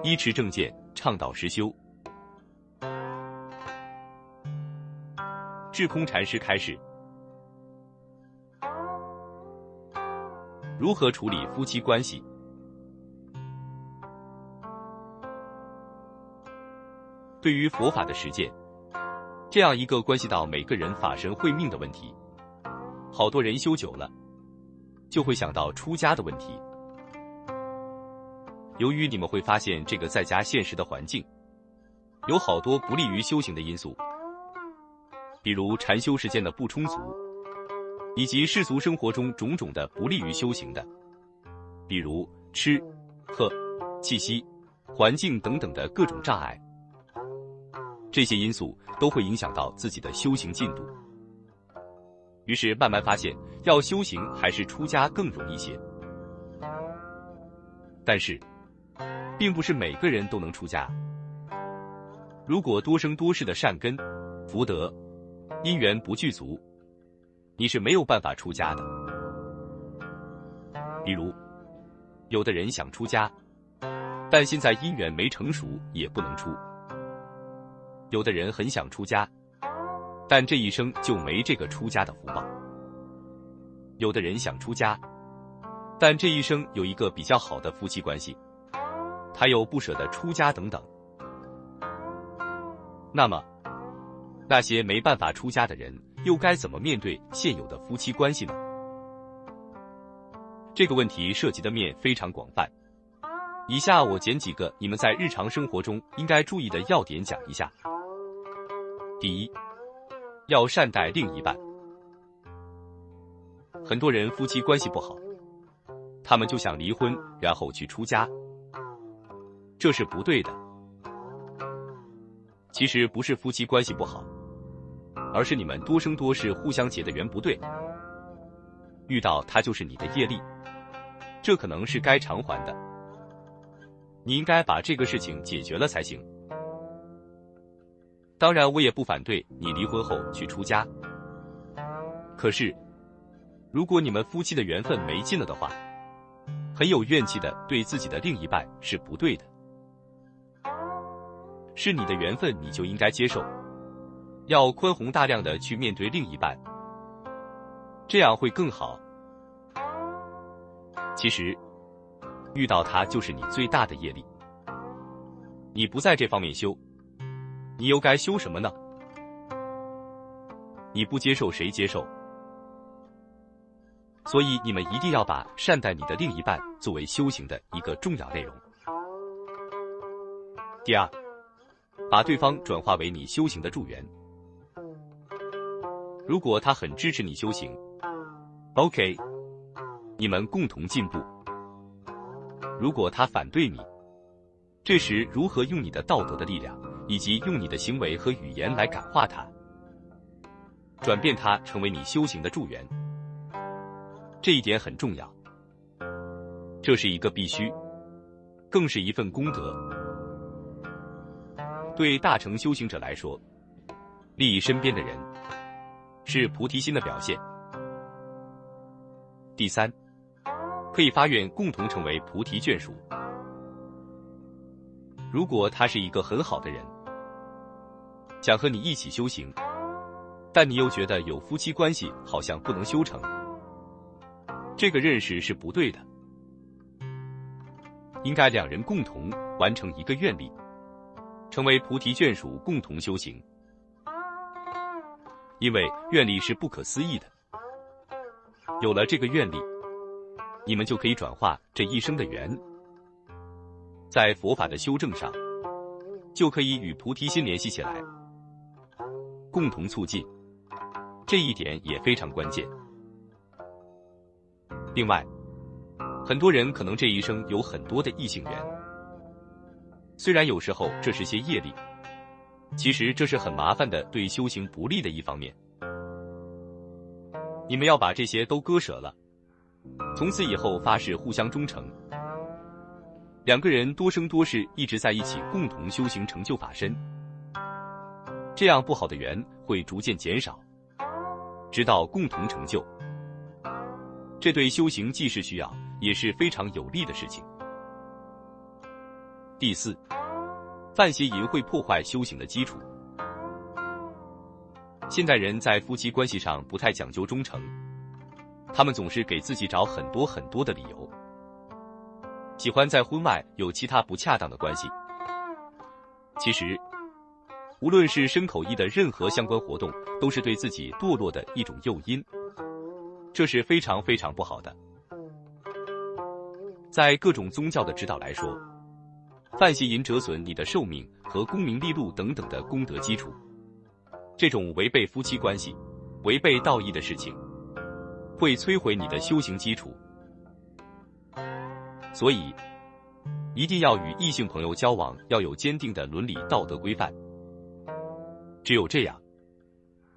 依持正见，倡导实修。智空禅师开示：如何处理夫妻关系？对于佛法的实践，这样一个关系到每个人法身慧命的问题，好多人修久了，就会想到出家的问题。由于你们会发现这个在家现实的环境，有好多不利于修行的因素，比如禅修时间的不充足，以及世俗生活中种种的不利于修行的，比如吃、喝、气息、环境等等的各种障碍。这些因素都会影响到自己的修行进度。于是慢慢发现，要修行还是出家更容易些。但是，并不是每个人都能出家。如果多生多世的善根、福德、因缘不具足，你是没有办法出家的。比如，有的人想出家，但现在因缘没成熟，也不能出。有的人很想出家，但这一生就没这个出家的福报。有的人想出家，但这一生有一个比较好的夫妻关系，他又不舍得出家等等。那么，那些没办法出家的人，又该怎么面对现有的夫妻关系呢？这个问题涉及的面非常广泛。以下我捡几个你们在日常生活中应该注意的要点讲一下。第一，要善待另一半。很多人夫妻关系不好，他们就想离婚，然后去出家，这是不对的。其实不是夫妻关系不好，而是你们多生多世互相结的缘不对，遇到他就是你的业力，这可能是该偿还的，你应该把这个事情解决了才行。当然，我也不反对你离婚后去出家。可是，如果你们夫妻的缘分没尽了的话，很有怨气的对自己的另一半是不对的。是你的缘分，你就应该接受，要宽宏大量的去面对另一半，这样会更好。其实，遇到他就是你最大的业力，你不在这方面修，你又该修什么呢？你不接受谁接受？所以你们一定要把善待你的另一半作为修行的一个重要内容。第二，把对方转化为你修行的助缘。如果他很支持你修行 ，OK， 你们共同进步。如果他反对你，这时如何用你的道德的力量，以及用你的行为和语言来感化他，转变他成为你修行的助缘，这一点很重要。这是一个必须，更是一份功德。对大乘修行者来说，利益身边的人是菩提心的表现。第三，可以发愿共同成为菩提眷属。如果他是一个很好的人，想和你一起修行，但你又觉得有夫妻关系好像不能修成，这个认识是不对的。应该两人共同完成一个愿力，成为菩提眷属，共同修行。因为愿力是不可思议的，有了这个愿力，你们就可以转化这一生的缘，在佛法的修正上，就可以与菩提心联系起来，共同促进，这一点也非常关键。另外，很多人可能这一生有很多的异性缘，虽然有时候这是些业力，其实这是很麻烦的，对修行不利的一方面。你们要把这些都割舍了，从此以后发誓互相忠诚，两个人多生多世一直在一起，共同修行成就法身，这样不好的缘会逐渐减少，直到共同成就。这对修行既是需要，也是非常有利的事情。第四，犯邪淫会破坏修行的基础。现代人在夫妻关系上不太讲究忠诚，他们总是给自己找很多很多的理由，喜欢在婚外有其他不恰当的关系。其实，无论是身口意的任何相关活动，都是对自己堕落的一种诱因，这是非常非常不好的。在各种宗教的指导来说，犯邪淫折损你的寿命和功名利禄等等的功德基础。这种违背夫妻关系、违背道义的事情，会摧毁你的修行基础。所以，一定要与异性朋友交往，要有坚定的伦理道德规范。只有这样，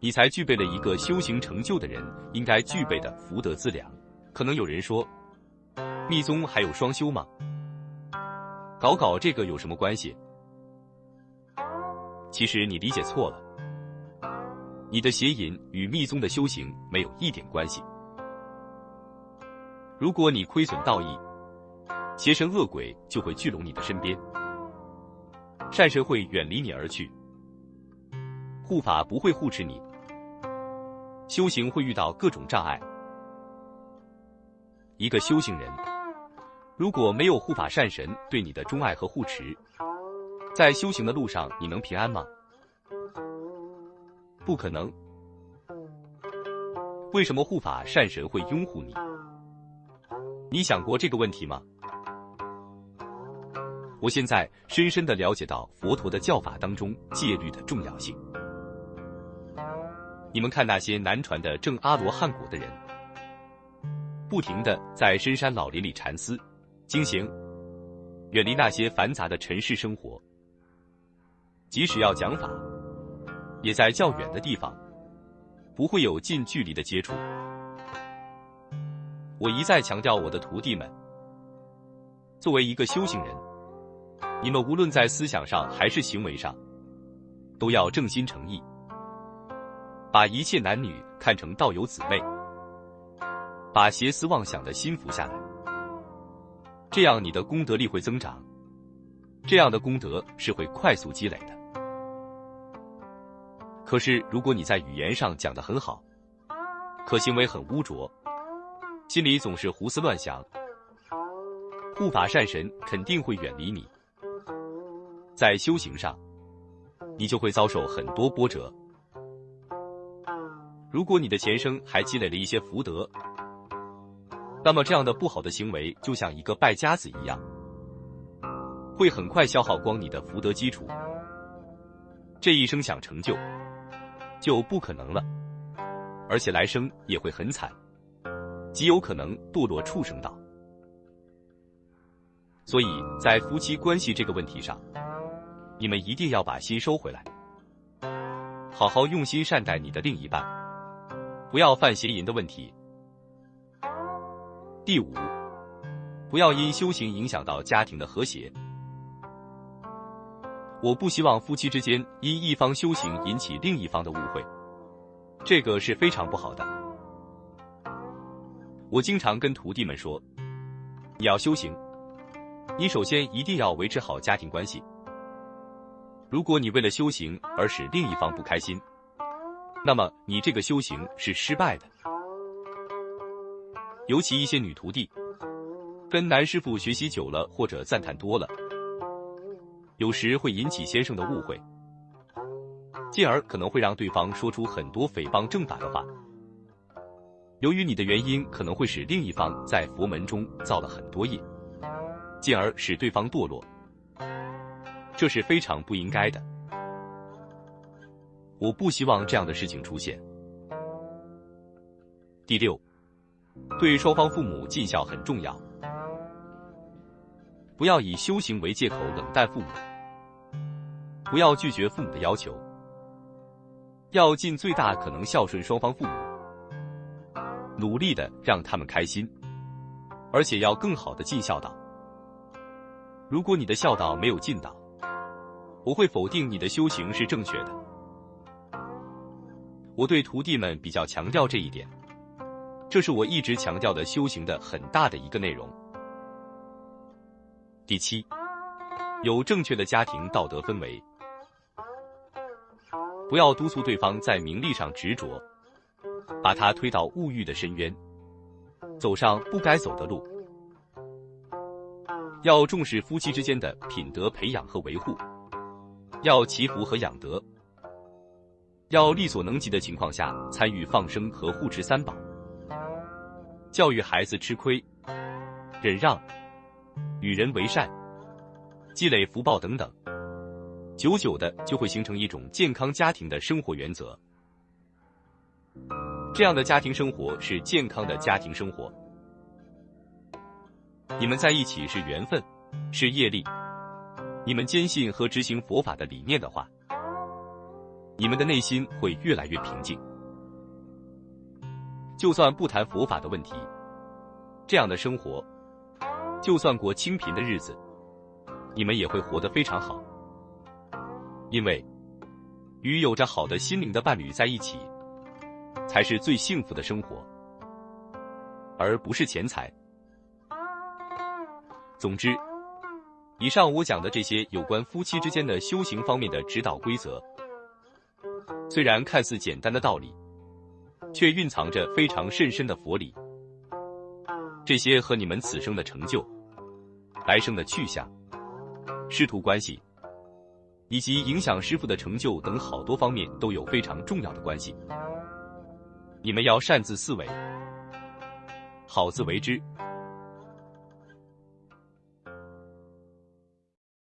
你才具备了一个修行成就的人应该具备的福德资粮。可能有人说，密宗还有双修吗？搞这个有什么关系？其实你理解错了。你的邪淫与密宗的修行没有一点关系。如果你亏损道义，邪神恶鬼就会聚拢你的身边，善神会远离你而去，护法不会护持你，修行会遇到各种障碍。一个修行人，如果没有护法善神对你的钟爱和护持，在修行的路上你能平安吗？不可能。为什么护法善神会拥护你？你想过这个问题吗？我现在深深地了解到佛陀的教法当中戒律的重要性。你们看那些南传的证阿罗汉果的人，不停地在深山老林里禅思、精行，远离那些繁杂的尘世生活。即使要讲法，也在较远的地方，不会有近距离的接触。我一再强调我的徒弟们，作为一个修行人，你们无论在思想上还是行为上，都要正心诚意，把一切男女看成道友姊妹，把邪思妄想的心服下来，这样你的功德力会增长，这样的功德是会快速积累的。可是如果你在语言上讲得很好，可行为很污浊，心里总是胡思乱想，护法善神肯定会远离你，在修行上，你就会遭受很多波折。如果你的前生还积累了一些福德，那么这样的不好的行为就像一个败家子一样，会很快消耗光你的福德基础。这一生想成就，就不可能了，而且来生也会很惨，极有可能堕落畜生道。所以在夫妻关系这个问题上，你们一定要把心收回来，好好用心善待你的另一半，不要犯邪淫的问题。第五，不要因修行影响到家庭的和谐。我不希望夫妻之间因一方修行引起另一方的误会，这个是非常不好的。我经常跟徒弟们说，你要修行，你首先一定要维持好家庭关系。如果你为了修行而使另一方不开心，那么你这个修行是失败的。尤其一些女徒弟，跟男师傅学习久了或者赞叹多了，有时会引起先生的误会，进而可能会让对方说出很多诽谤正法的话。由于你的原因，可能会使另一方在佛门中造了很多业，进而使对方堕落，这是非常不应该的。我不希望这样的事情出现。第六，对双方父母尽孝很重要，不要以修行为借口冷淡父母，不要拒绝父母的要求，要尽最大可能孝顺双方父母，努力的让他们开心，而且要更好的尽孝道。如果你的孝道没有尽到，我会否定你的修行是正确的。我对徒弟们比较强调这一点，这是我一直强调的修行的很大的一个内容。第七，有正确的家庭道德氛围，不要督促对方在名利上执着，把他推到物欲的深渊，走上不该走的路。要重视夫妻之间的品德培养和维护，要祈福和养德，要力所能及的情况下参与放生和护持三宝，教育孩子吃亏、忍让、与人为善、积累福报等等，久久的就会形成一种健康家庭的生活原则。这样的家庭生活是健康的家庭生活。你们在一起是缘分，是业力。你们坚信和执行佛法的理念的话，你们的内心会越来越平静。就算不谈佛法的问题，这样的生活，就算过清贫的日子，你们也会活得非常好。因为与有着好的心灵的伴侣在一起，才是最幸福的生活，而不是钱财。总之，以上我讲的这些有关夫妻之间的修行方面的指导规则，虽然看似简单的道理，却蕴藏着非常甚深的佛理。这些和你们此生的成就、来生的去向、师徒关系，以及影响师父的成就等好多方面都有非常重要的关系。你们要善自思维，好自为之。